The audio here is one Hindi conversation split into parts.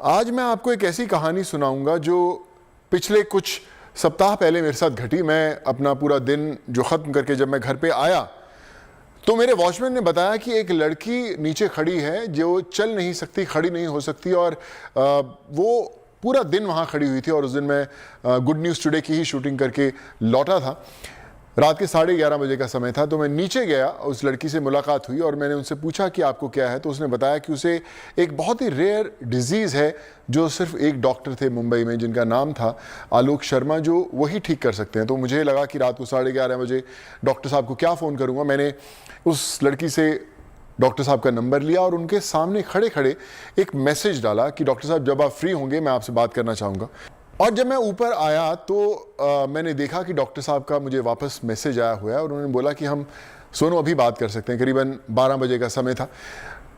आज मैं आपको एक ऐसी कहानी सुनाऊंगा जो पिछले कुछ सप्ताह पहले मेरे साथ घटी। मैं अपना पूरा दिन जो ख़त्म करके जब मैं घर पे आया तो मेरे वॉचमैन ने बताया कि एक लड़की नीचे खड़ी है जो चल नहीं सकती, खड़ी नहीं हो सकती, और वो पूरा दिन वहाँ खड़ी हुई थी। और उस दिन मैं गुड न्यूज़ टुडे की ही शूटिंग करके लौटा था। रात के 11:30 बजे का समय था। तो मैं नीचे गया, उस लड़की से मुलाकात हुई और मैंने उनसे पूछा कि आपको क्या है। तो उसने बताया कि उसे एक बहुत ही रेयर डिजीज़ है जो सिर्फ एक डॉक्टर थे मुंबई में जिनका नाम था आलोक शर्मा, जो वही ठीक कर सकते हैं। तो मुझे लगा कि रात को 11:30 बजे डॉक्टर साहब को क्या फ़ोन करूँगा। मैंने उस लड़की से डॉक्टर साहब का नंबर लिया और उनके सामने खड़े खड़े एक मैसेज डाला कि डॉक्टर साहब जब आप फ्री होंगे मैं आपसे बात करना चाहूँगा। और जब मैं ऊपर आया तो मैंने देखा कि डॉक्टर साहब का मुझे वापस मैसेज आया हुआ है और उन्होंने बोला कि हम सोनू अभी बात कर सकते हैं। करीबन 12 बजे का समय था।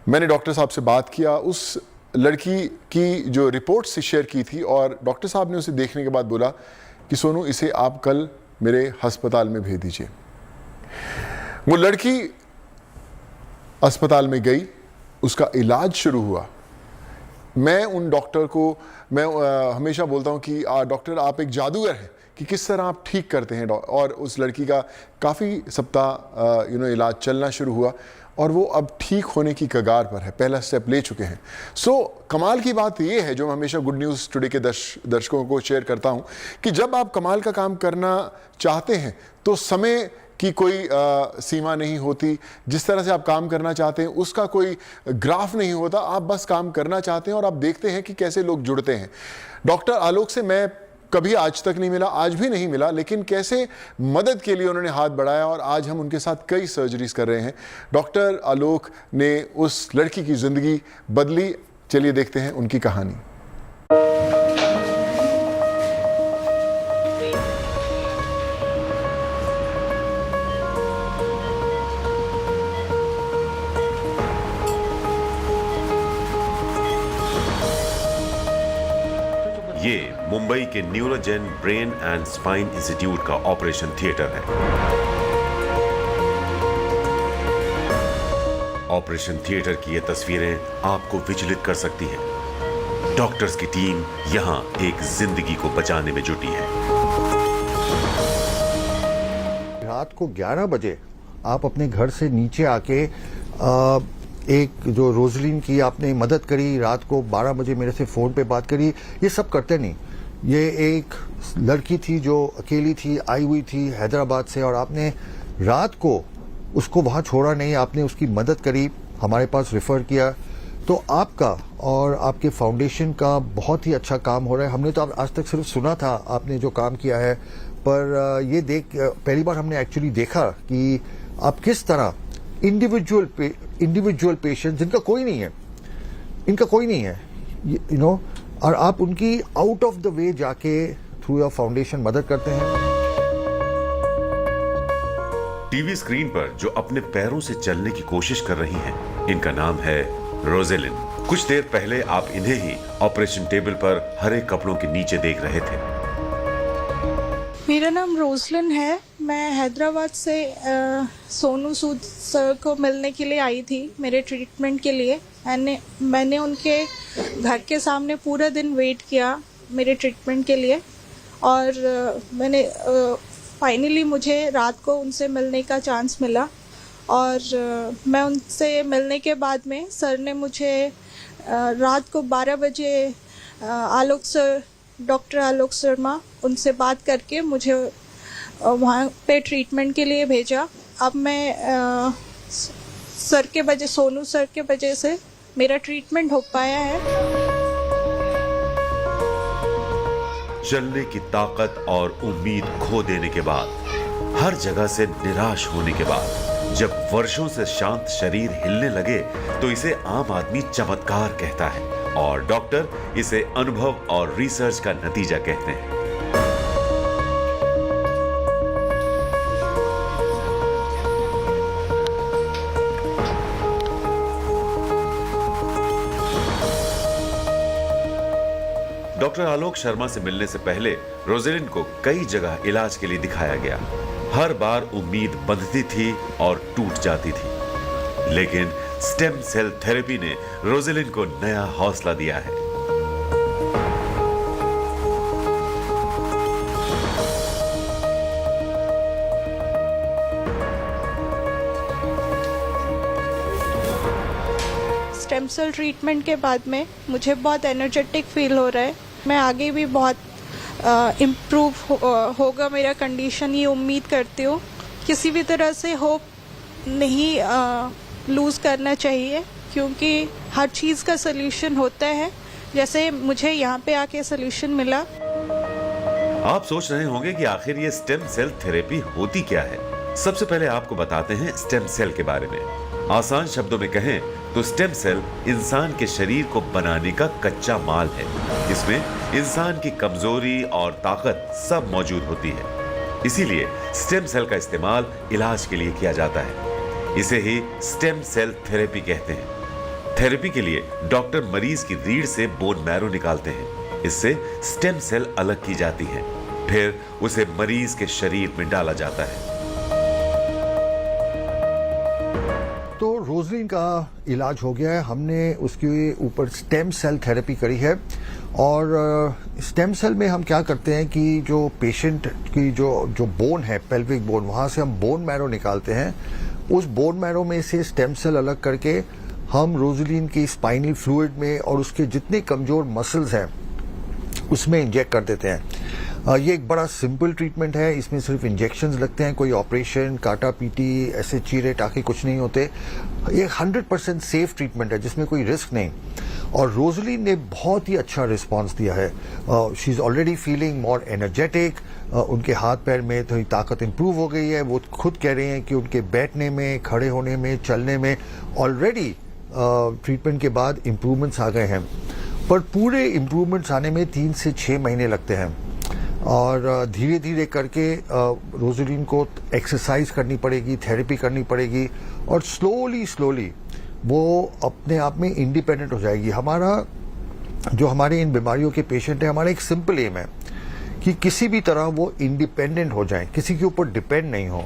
मैंने डॉक्टर साहब से बात किया, उस लड़की की जो रिपोर्ट्स शेयर की थी, और डॉक्टर साहब ने उसे देखने के बाद बोला कि सोनू इसे आप कल मेरे अस्पताल में भेज दीजिए। वो लड़की अस्पताल में गई, उसका इलाज शुरू हुआ। मैं उन डॉक्टर को हमेशा बोलता हूँ कि डॉक्टर आप एक जादूगर हैं कि किस तरह आप ठीक करते हैं। और उस लड़की का काफ़ी सप्ताह इलाज चलना शुरू हुआ और वो अब ठीक होने की कगार पर है, पहला स्टेप ले चुके हैं। कमाल की बात ये है जो मैं हमेशा गुड न्यूज़ टुडे के दर्शकों को शेयर करता हूँ कि जब आप कमाल का काम करना चाहते हैं तो समय की कोई सीमा नहीं होती। जिस तरह से आप काम करना चाहते हैं उसका कोई ग्राफ नहीं होता। आप बस काम करना चाहते हैं और आप देखते हैं कि कैसे लोग जुड़ते हैं। डॉक्टर आलोक से मैं कभी आज तक नहीं मिला, आज भी नहीं मिला, लेकिन कैसे मदद के लिए उन्होंने हाथ बढ़ाया और आज हम उनके साथ कई सर्जरीज कर रहे हैं। डॉक्टर आलोक ने उस लड़की की ज़िंदगी बदली। चलिए देखते हैं उनकी कहानी। ये मुंबई के न्यूरोजेन ब्रेन एंड स्पाइन इंस्टीट्यूट का ऑपरेशन थिएटर है। ऑपरेशन थिएटर की ये तस्वीरें आपको विचलित कर सकती हैं। डॉक्टर्स की टीम यहां एक जिंदगी को बचाने में जुटी है। रात को 11 बजे आप अपने घर से नीचे आके एक जो रोजलिन की आपने मदद करी, रात को 12 बजे मेरे से फोन पे बात करी, ये सब करते नहीं। ये एक लड़की थी जो अकेली थी, आई हुई थी हैदराबाद से, और आपने रात को उसको वहां छोड़ा नहीं, आपने उसकी मदद करी, हमारे पास रेफर किया। तो आपका और आपके फाउंडेशन का बहुत ही अच्छा काम हो रहा है। हमने तो आज तक सिर्फ सुना था आपने जो काम किया है, पर ये पहली बार हमने एक्चुअली देखा कि आप किस तरह इंडिविजुअल पेशेंट जिनका कोई नहीं है, इनका कोई नहीं है, और आप उनकी आउट ऑफ द वे जाके थ्रू योर फाउंडेशन मदद करते हैं। टीवी स्क्रीन पर जो अपने पैरों से चलने की कोशिश कर रही हैं, इनका नाम है रोजेलिन। कुछ देर पहले आप इन्हें ही ऑपरेशन टेबल पर हरे कपड़ों के नीचे देख रहे थे। मेरा नाम रोजलिन है। मैं हैदराबाद से सोनू सूद सर को मिलने के लिए आई थी मेरे ट्रीटमेंट के लिए। मैंने उनके घर के सामने पूरा दिन वेट किया मेरे ट्रीटमेंट के लिए, और मैंने फाइनली मुझे रात को उनसे मिलने का चांस मिला। और मैं उनसे मिलने के बाद में सर ने मुझे रात को 12 बजे डॉक्टर आलोक शर्मा उनसे बात करके मुझे वहाँ पे ट्रीटमेंट के लिए भेजा। अब मैं सोनू सर के वजह से मेरा ट्रीटमेंट हो पाया है। चलने की ताकत और उम्मीद खो देने के बाद, हर जगह से निराश होने के बाद, जब वर्षों से शांत शरीर हिलने लगे तो इसे आम आदमी चमत्कार कहता है और डॉक्टर इसे अनुभव और रिसर्च का नतीजा कहते हैं। डॉक्टर आलोक शर्मा से मिलने से पहले रोजेलिन को कई जगह इलाज के लिए दिखाया गया। हर बार उम्मीद बंधती थी और टूट जाती थी, लेकिन स्टेम सेल थेरेपी ने रोजेलिन को नया हौसला दिया है। स्टेम सेल ट्रीटमेंट के बाद में मुझे बहुत एनर्जेटिक फील हो रहा है। मैं आगे भी बहुत इम्प्रूव होगा मेरा कंडीशन, ये उम्मीद करती हूँ। किसी भी तरह से होप नहीं लूज़ करना चाहिए, क्योंकि हर चीज़ का सल्यूशन होता है, जैसे मुझे यहाँ पे आके सल्यूशन मिला। आप सोच रहे होंगे कि आखिर ये स्टेम सेल थेरेपी होती क्या है। सबसे पहले आपको बताते हैं स्टेम सेल के बारे में। आसान शब्दों में कहें तो स्टेम सेल इंसान के शरीर को बनाने का कच्चा माल है। इसमें इंसान की कमजोरी और ताकत सब मौजूद होती है। इसीलिए स्टेम सेल का इस्तेमाल इलाज के लिए किया जाता है। इसे ही स्टेम सेल थेरेपी कहते हैं। थेरेपी के लिए डॉक्टर मरीज की रीढ़ से बोन मैरो निकालते हैं। इससे स्टेम सेल अलग की जाती हैं। फिर उसे मरीज के शरीर में डाला जाता है। तो रोजलिन का इलाज हो गया है, हमने उसके ऊपर स्टेम सेल थेरेपी करी है। और स्टेम सेल में हम क्या करते हैं कि जो पेशेंट की जो बोन है, पेल्विक बोन, वहां से हम बोन मैरो निकालते हैं। उस बोन मैरो में से स्टेम सेल अलग करके हम रोजलिन की स्पाइनल फ्लूइड में और उसके जितने कमजोर मसल्स हैं उसमें इंजेक्ट कर देते हैं। ये एक बड़ा सिंपल ट्रीटमेंट है। इसमें सिर्फ इंजेक्शंस लगते हैं, कोई ऑपरेशन, काटा पीटी, ऐसे चीरे टाके कुछ नहीं होते। ये 100% सेफ ट्रीटमेंट है जिसमें कोई रिस्क नहीं। और रोजलिन ने बहुत ही अच्छा रिस्पांस दिया है। She is already feeling more energetic. उनके हाथ पैर में थोड़ी ताकत इंप्रूव हो गई है। वो खुद कह रहे हैं कि उनके बैठने में, खड़े होने में, चलने में ऑलरेडी ट्रीटमेंट के बाद इम्प्रूवमेंट्स आ गए हैं। पर पूरे इम्प्रूवमेंट्स आने में 3 से 6 महीने लगते हैं। और धीरे धीरे करके रोजलिन को एक्सरसाइज करनी पड़ेगी, थेरेपी करनी पड़ेगी, और स्लोली वो अपने आप में इंडिपेंडेंट हो जाएगी। हमारे इन बीमारियों के पेशेंट हैं, हमारा एक सिंपल एम है कि किसी भी तरह वो इंडिपेंडेंट हो जाएं, किसी के ऊपर डिपेंड नहीं हो।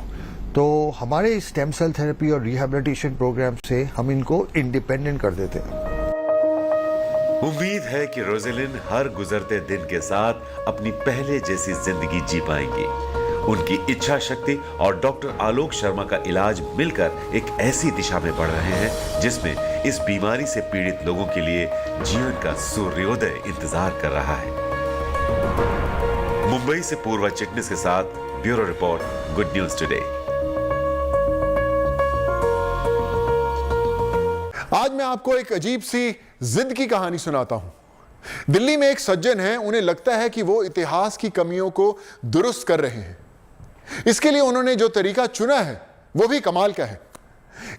तो हमारे स्टेम सेल थेरेपी और रिहैबिलिटेशन प्रोग्राम से हम इनको इंडिपेंडेंट कर देते हैं। उम्मीद है कि रोजलिन हर गुजरते दिन के साथ अपनी पहले जैसी जिंदगी जी पाएंगी। उनकी इच्छा शक्ति और डॉक्टर आलोक शर्मा का इलाज मिलकर एक ऐसी दिशा में बढ़ रहे हैं जिसमें इस बीमारी से पीड़ित लोगों के लिए जीवन का सूर्योदय इंतजार कर रहा है। मुंबई से पूर्वा चिटनिस के साथ bureau report, good news today. आज मैं आपको एक अजीब सी जिद की कहानी सुनाता हूं। दिल्ली में एक सज्जन हैं, उन्हें लगता है कि वो इतिहास की कमियों को दुरुस्त कर रहे हैं। इसके लिए उन्होंने जो तरीका चुना है वो भी कमाल का है।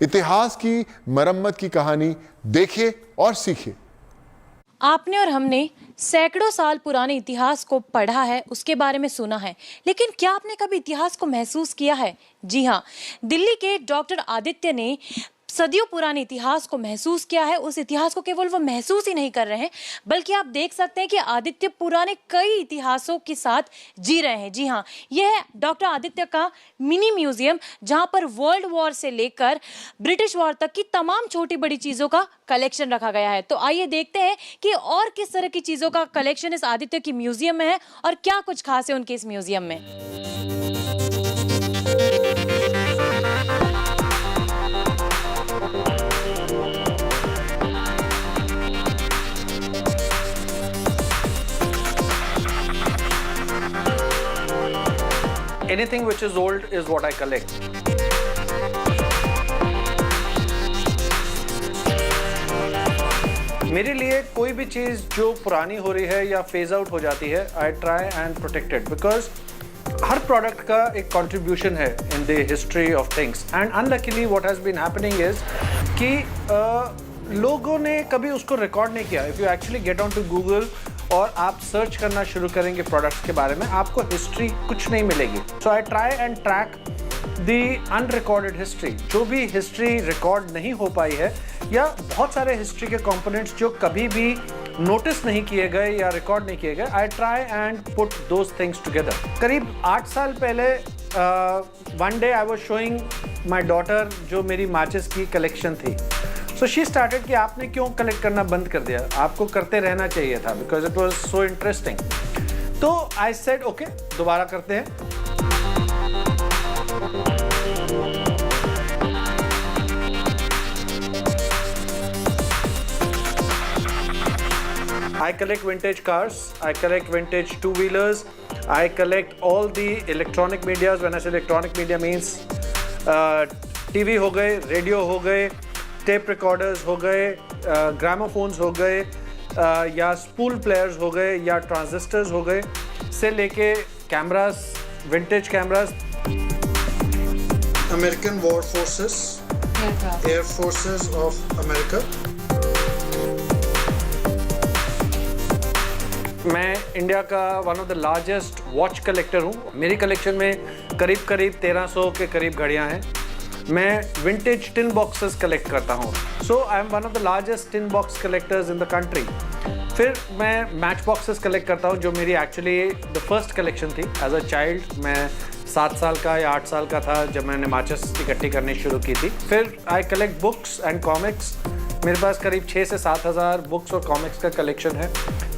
इतिहास की मरम्मत की कहानी देखिए और सीखिए। आपने और हमने सैकड़ों साल पुराने इतिहास को पढ़ा है, उसके बारे में सुना है, लेकिन क्या आपने कभी इतिहास को महसूस किया है? जी हाँ, दिल्ली के डॉक्टर आदित्य ने सदियों पुराने इतिहास को महसूस किया है। उस इतिहास को केवल वो महसूस ही नहीं कर रहे हैं, बल्कि आप देख सकते हैं कि आदित्य पुराने कई इतिहासों के साथ जी रहे हैं। जी हाँ, यह है डॉक्टर आदित्य का मिनी म्यूजियम, जहां पर वर्ल्ड वॉर से लेकर ब्रिटिश वॉर तक की तमाम छोटी बड़ी चीजों का कलेक्शन रखा गया है। तो आइए देखते हैं कि और किस तरह की चीजों का कलेक्शन इस आदित्य की म्यूजियम में है और क्या कुछ खास है उनके इस म्यूजियम में। Anything which is old is what I collect. मेरे लिए कोई भी चीज़ जो पुरानी हो रही है या फेज आउट हो जाती है, I try and protect it, because हर प्रोडक्ट का एक कंट्रीब्यूशन है in the history of things. And unluckily what has been happening is कि लोगों ने कभी उसको रिकॉर्ड नहीं किया। If you actually get on to Google और आप सर्च करना शुरू करेंगे प्रोडक्ट्स के बारे में, आपको हिस्ट्री कुछ नहीं मिलेगी। So I try and track the unrecorded history, जो भी हिस्ट्री रिकॉर्ड नहीं हो पाई है, या बहुत सारे हिस्ट्री के कंपोनेंट्स जो कभी भी नोटिस नहीं किए गए या रिकॉर्ड नहीं किए गए। आई try and put those things together. करीब 8 साल पहले one day I was showing my daughter जो मेरी माचिस की कलेक्शन थी। सो शी स्टार्टेड कि आपने क्यों कलेक्ट करना बंद कर दिया, आपको करते रहना चाहिए था, because it was so interesting. तो आई सेड ओके, दोबारा करते हैं। I collect vintage cars, I collect vintage two-wheelers, I collect all the electronic medias. When I say electronic media means TV हो गए, रेडियो हो गए, टेप रिकॉर्डर्स हो गए, ग्रामोफोन्स हो गए, या स्पूल प्लेयर्स हो गए, या ट्रांजिस्टर्स हो गए, से लेके cameras, vintage cameras. American War Forces, Air Forces of America. मैं इंडिया का one of the largest watch collector हूँ। मेरी कलेक्शन में करीब 1300 के करीब घड़ियाँ हैं। मैं विंटेज टिन बॉक्सेस कलेक्ट करता हूँ। So I am one of the largest tin box collectors in the country. फिर मैं मैच बॉक्सेस कलेक्ट करता हूँ, जो मेरी एक्चुअली द फर्स्ट कलेक्शन थी एज अ चाइल्ड। मैं 7 साल का या 8 साल का था जब मैंने मैचेस इकट्ठी करनी शुरू की थी। फिर I collect books and comics. मेरे पास करीब 6 से 7 हज़ार बुक्स और कॉमिक्स का कलेक्शन है।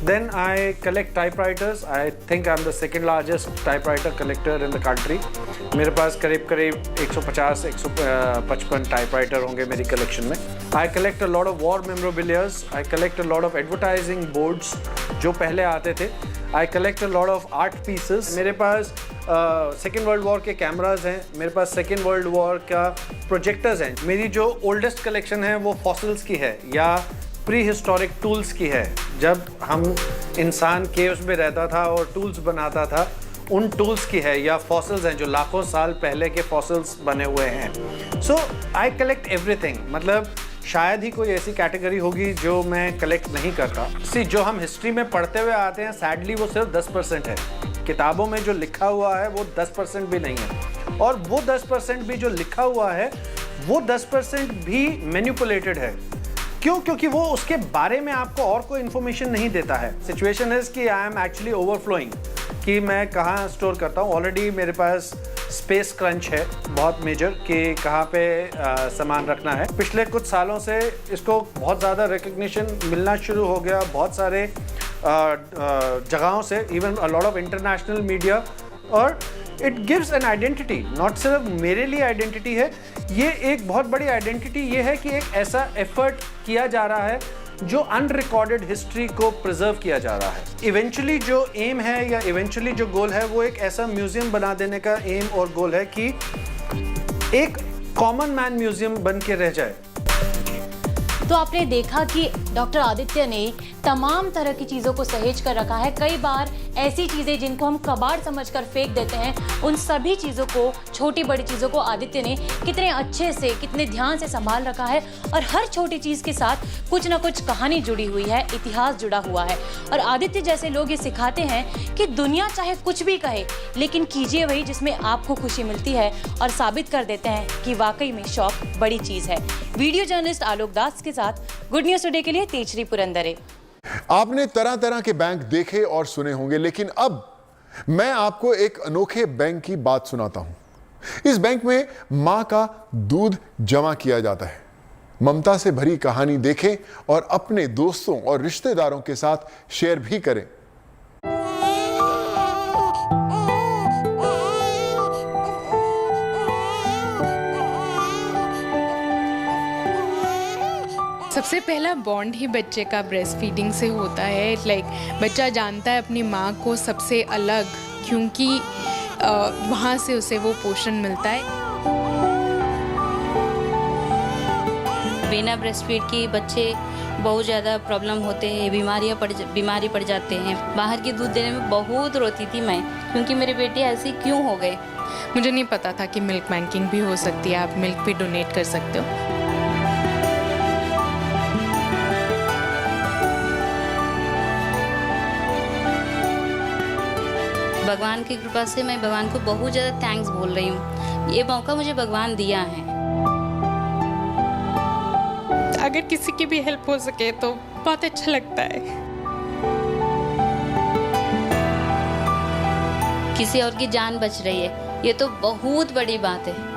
Then I collect typewriters. I think I am the second largest typewriter collector in the country. मेरे पास करीब 150 से 155 टाइपराइटर होंगे मेरी कलेक्शन में। I collect a lot of war memorabilia. I collect a lot of advertising boards जो पहले आते थे। I collect a lot of art pieces. मेरे पास सेकेंड वर्ल्ड वॉर के कैमराज हैं। मेरे पास सेकेंड वर्ल्ड वॉर का प्रोजेक्टर्स हैं। मेरी जो ओल्डेस्ट कलेक्शन है वो फॉसिल्स की है या प्री हिस्टोरिक टूल्स की है। जब हम इंसान केव्स में रहता था और टूल्स बनाता था, उन टूल्स की है, या फॉसिल्स हैं जो लाखों साल पहले के फॉसिल्स बने हुए हैं। सो आई कलेक्ट एवरीथिंग। मतलब शायद ही कोई ऐसी कैटेगरी होगी जो मैं कलेक्ट नहीं करता। जो हम हिस्ट्री में पढ़ते हुए आते हैं, सैडली वो सिर्फ 10% है। किताबों में जो लिखा हुआ है वो 10% भी नहीं है। और वो 10% भी जो लिखा हुआ है वो 10% भी मैनिपुलेटेड है। क्यों? क्योंकि वो उसके बारे में आपको और कोई इन्फॉर्मेशन नहीं देता है। सिचुएशन है कि आई एम एक्चुअली ओवरफ्लोइंग कि मैं कहाँ स्टोर करता हूँ। ऑलरेडी मेरे पास स्पेस क्रंच है बहुत मेजर कि कहाँ पे सामान रखना है। पिछले कुछ सालों से इसको बहुत ज़्यादा रिकग्निशन मिलना शुरू हो गया बहुत सारे जगहों से, even a lot of international media. और it gives an identity. Not सिर्फ मेरे लिए आइडेंटिटी है, ये एक बहुत बड़ी आइडेंटिटी ये है कि एक ऐसा एफर्ट किया जा रहा है जो अनरिकॉर्डेड हिस्ट्री को प्रिजर्व किया जा रहा है। इवेंचुअली जो एम है या इवेंचुअली जो गोल है वो एक ऐसा म्यूजियम बना देने का एम और गोल है कि एक कॉमन मैन म्यूजियम बन के रह जाए। तो आपने देखा कि डॉक्टर आदित्य ने तमाम तरह की चीज़ों को सहेज कर रखा है। कई बार ऐसी चीज़ें जिनको हम कबाड़ समझकर फेंक देते हैं, उन सभी चीज़ों को, छोटी बड़ी चीज़ों को आदित्य ने कितने अच्छे से, कितने ध्यान से संभाल रखा है। और हर छोटी चीज़ के साथ कुछ ना कुछ कहानी जुड़ी हुई है, इतिहास जुड़ा हुआ है। और आदित्य जैसे लोग ये सिखाते हैं कि दुनिया चाहे कुछ भी कहे, लेकिन कीजिए वही जिसमें आपको खुशी मिलती है, और साबित कर देते हैं कि वाकई में शौक बड़ी चीज़ है। वीडियो जर्नलिस्ट आलोक दास के साथ गुड न्यूज़ टुडे के लिए तेजश्री पुरंदरे। आपने तरह तरह के बैंक देखे और सुने होंगे, लेकिन अब मैं आपको एक अनोखे बैंक की बात सुनाता हूं। इस बैंक में मां का दूध जमा किया जाता है। ममता से भरी कहानी देखें और अपने दोस्तों और रिश्तेदारों के साथ शेयर भी करें। सबसे पहला बॉन्ड ही बच्चे का ब्रेस्ट फीडिंग से होता है। लाइक बच्चा जानता है अपनी माँ को सबसे अलग, क्योंकि वहाँ से उसे वो पोषण मिलता है। बिना ब्रेस्ट फीड के बच्चे बहुत ज़्यादा प्रॉब्लम होते हैं, बीमारी पड़ जाते हैं। बाहर के दूध देने में बहुत रोती थी मैं, क्योंकि मेरे बेटे ऐसे क्यों हो गए। मुझे नहीं पता था कि मिल्क बैंकिंग भी हो सकती है, आप मिल्क भी डोनेट कर सकते हो। भगवान की कृपा से मैं भगवान को बहुत ज़्यादा थैंक्स बोल रही हूँ। ये मौका मुझे भगवान दिया है। अगर किसी की भी हेल्प हो सके तो बहुत अच्छा लगता है। किसी और की जान बच रही है, ये तो बहुत बड़ी बात है।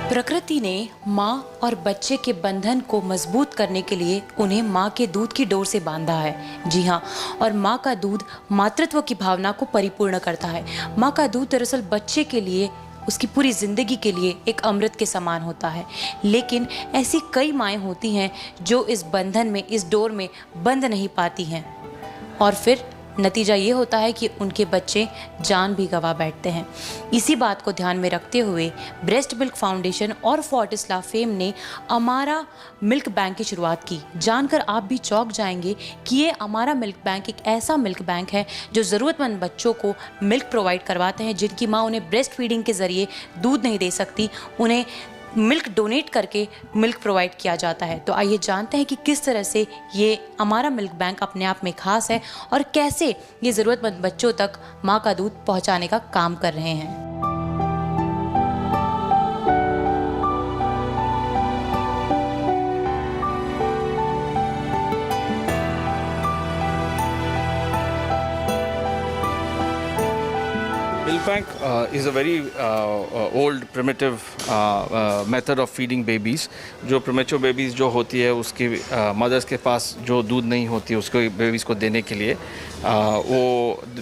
प्रकृति ने माँ और बच्चे के बंधन को मजबूत करने के लिए उन्हें माँ के दूध की डोर से बांधा है। जी हाँ, और माँ का दूध मातृत्व की भावना को परिपूर्ण करता है। माँ का दूध दरअसल बच्चे के लिए उसकी पूरी ज़िंदगी के लिए एक अमृत के समान होता है। लेकिन ऐसी कई माएँ होती हैं जो इस बंधन में, इस डोर में बंध नहीं पाती हैं, और फिर नतीजा ये होता है कि उनके बच्चे जान भी गंवा बैठते हैं। इसी बात को ध्यान में रखते हुए ब्रेस्ट मिल्क फाउंडेशन और फोर्टिस ला फेम ने अमारा मिल्क बैंक की शुरुआत की। जानकर आप भी चौंक जाएंगे कि ये अमारा मिल्क बैंक एक ऐसा मिल्क बैंक है जो ज़रूरतमंद बच्चों को मिल्क प्रोवाइड करवाते हैं, जिनकी माँ उन्हें ब्रेस्ट फीडिंग के ज़रिए दूध नहीं दे सकती, उन्हें मिल्क डोनेट करके मिल्क प्रोवाइड किया जाता है। तो आइए जानते हैं कि किस तरह से ये हमारा मिल्क बैंक अपने आप में खास है और कैसे ये ज़रूरतमंद बच्चों तक माँ का दूध पहुँचाने का काम कर रहे हैं। Milk bank is a very old primitive method of feeding babies. जो premature babies जो होती है उसकी mothers के पास जो दूध नहीं होती है उसको babies को देने के लिए वो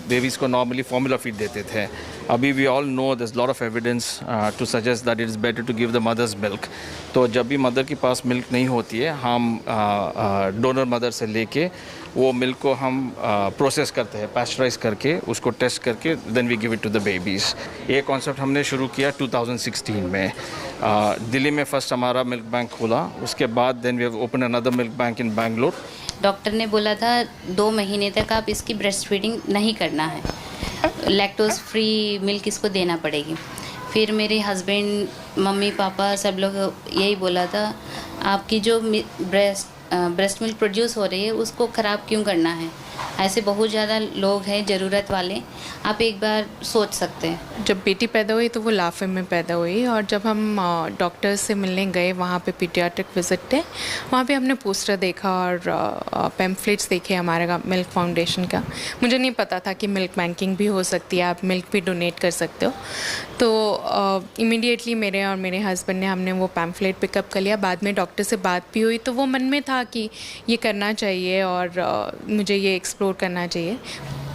babies को normally formula feed देते थे। अभी we all know there's a lot of evidence to suggest that it is better to give the mother's milk. तो जब भी mother के पास milk नहीं होती है हम donor mother से लेके वो मिल्क को हम प्रोसेस करते हैं, पैस्चराइज करके उसको टेस्ट करके then we give it to the babies. ये कॉन्सेप्ट हमने शुरू किया 2016 में। दिल्ली में फर्स्ट हमारा मिल्क बैंक खोला, उसके बाद then we have open another milk bank in Bangalore. Doctor ने बोला था 2 महीने तक आप इसकी ब्रेस्ट फीडिंग नहीं करना है, लैक्टोज फ्री मिल्क इसको देना पड़ेगी। फिर मेरे हस्बैंड, मम्मी पापा सब लोग यही बोला था आपकी जो ब्रेस्ट मिल्क प्रोड्यूस हो रही है उसको ख़राब क्यों करना है, ऐसे बहुत ज़्यादा लोग हैं ज़रूरत वाले, आप एक बार सोच सकते हैं। जब बेटी पैदा हुई तो वो लाफे में पैदा हुई, और जब हम डॉक्टर से मिलने गए वहाँ पे पीडियाट्रिक विजिट थे, वहाँ पे हमने पोस्टर देखा और पैम्फलेट्स देखे हमारा मिल्क फाउंडेशन का। मुझे नहीं पता था कि मिल्क बैंकिंग भी हो सकती है, आप मिल्क भी डोनेट कर सकते हो। तो इमीडिएटली मेरे और मेरे हस्बैंड ने हमने वो पैम्फलेट पिकअप कर लिया। बाद में डॉक्टर से बात भी हुई तो वो मन में था कि ये करना चाहिए और मुझे ये एक्सप्लोर करना चाहिए।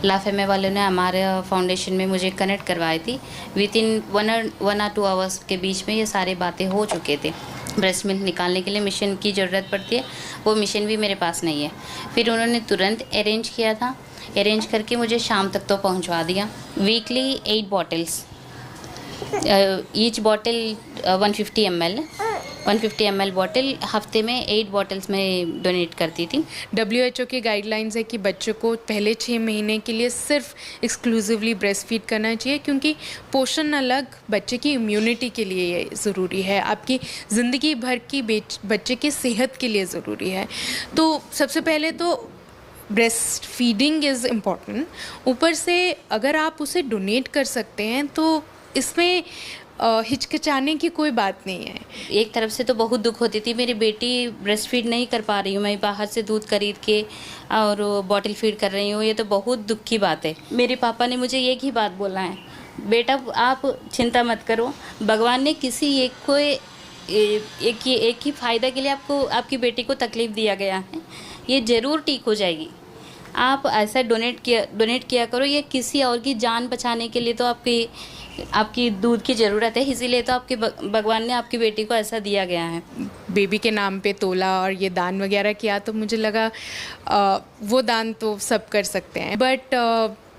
लाफेमे वालों ने हमारे फाउंडेशन में मुझे कनेक्ट करवाई थी। विद इन 1 or 2 आवर्स के बीच में ये सारी बातें हो चुके थे। ब्रेस्ट मिल्क निकालने के लिए मशीन की ज़रूरत पड़ती है, वो मशीन भी मेरे पास नहीं है। फिर उन्होंने तुरंत अरेंज किया था, अरेंज करके मुझे शाम तक तो पहुंचवा दिया। Weekly 8 bottles, each bottle 150 ml bottle, हफ्ते में 8 बॉटल्स में डोनेट करती थी। WHO की गाइडलाइंस है कि बच्चों को पहले 6 महीने के लिए सिर्फ एक्सक्लूसिवली ब्रेस्ट फीड करना चाहिए, क्योंकि पोषण अलग, बच्चे की इम्यूनिटी के लिए ये ज़रूरी है, आपकी ज़िंदगी भर की बच्चे की सेहत के लिए ज़रूरी है। तो सबसे पहले तो ब्रेस्ट फीडिंग इज़ इम्पॉर्टेंट, ऊपर से अगर आप उसे डोनेट कर सकते हैं तो इसमें हिचकिचाने की कोई बात नहीं है। एक तरफ से तो बहुत दुख होती थी, मेरी बेटी ब्रेस्ट फीड नहीं कर पा रही हूँ, मैं बाहर से दूध खरीद के और बॉटल फीड कर रही हूँ, ये तो बहुत दुख की बात है। मेरे पापा ने मुझे एक ही बात बोला है, बेटा आप चिंता मत करो, भगवान ने किसी एक ही फ़ायदा के लिए आपको, आपकी बेटी को तकलीफ़ दिया गया है, ये ज़रूर ठीक हो जाएगी। आप ऐसा डोनेट किया करो, ये किसी और की जान बचाने के लिए तो आपकी दूध की ज़रूरत है, इसीलिए तो आपके भगवान ने आपकी बेटी को ऐसा दिया गया है। बेबी के नाम पे तोला और ये दान वगैरह किया तो मुझे लगा वो दान तो सब कर सकते हैं, but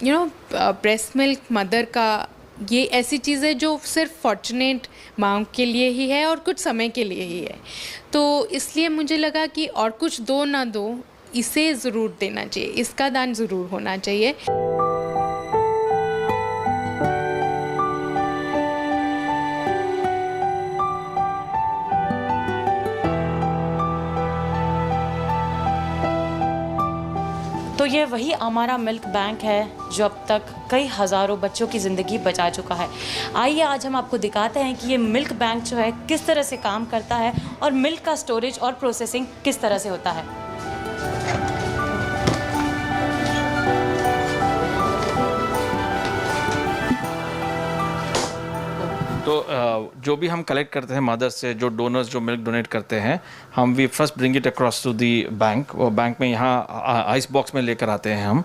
you know breast milk mother का ये ऐसी चीज़ है जो सिर्फ फॉर्चुनेट माँ के लिए ही है और कुछ समय के लिए ही है। तो इसलिए मुझे लगा कि और कुछ दो ना दो, इसे ज़रूर देना चाहिए, इसका दान ज़रूर होना चाहिए। तो ये वही हमारा मिल्क बैंक है जो अब तक कई हज़ारों बच्चों की ज़िंदगी बचा चुका है। आइए आज हम आपको दिखाते हैं कि ये मिल्क बैंक जो है किस तरह से काम करता है और मिल्क का स्टोरेज और प्रोसेसिंग किस तरह से होता है। तो जो भी हम कलेक्ट करते हैं मदर से, जो डोनर्स जो मिल्क डोनेट करते हैं, हम we first bring it across to the bank. वो बैंक में यहाँ आइस बॉक्स में लेकर आते हैं हम,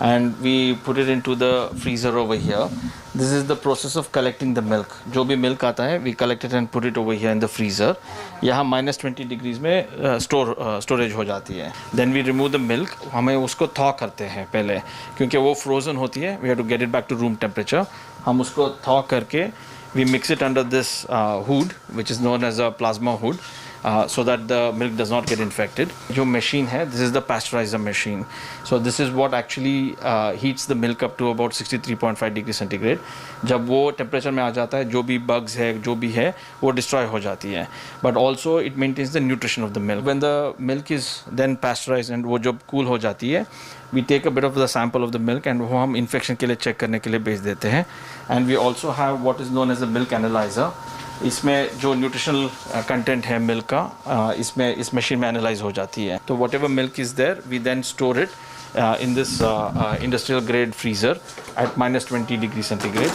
and we put it into the freezer over here. This is the process of collecting the milk. जो भी मिल्क आता है we collect it and put it over here in the freezer. यहाँ -20 डिग्रीज में स्टोरेज हो जाती है। Then we remove the milk. हमें उसको थॉ करते हैं पहले, क्योंकि वो फ्रोज़न होती है। We have to get it back to room temperature. हम उसको थॉ करके we mix it under this hood, which is known as a plasma hood, so that the milk does not get infected. जो machine है, this is the pasteurizer machine. So this is what actually heats the milk up to about 63.5 degree centigrade. जब वो temperature में आ जाता है, जो भी bugs है, जो भी है, वो destroy हो जाती है. But also it maintains the nutrition of the milk. When the milk is then pasteurized and वो जब cool हो जाती है, we take a bit of the sample of the milk and वो हम infection के लिए check करने के लिए भेज देते हैं. And we also have what is known as a milk analyzer. इसमें जो न्यूट्रिशनल कंटेंट है मिल्क का, इसमें इस मशीन में एनालाइज हो जाती है। तो whatever milk is there we then store it in this industrial grade freezer at -20 degree centigrade.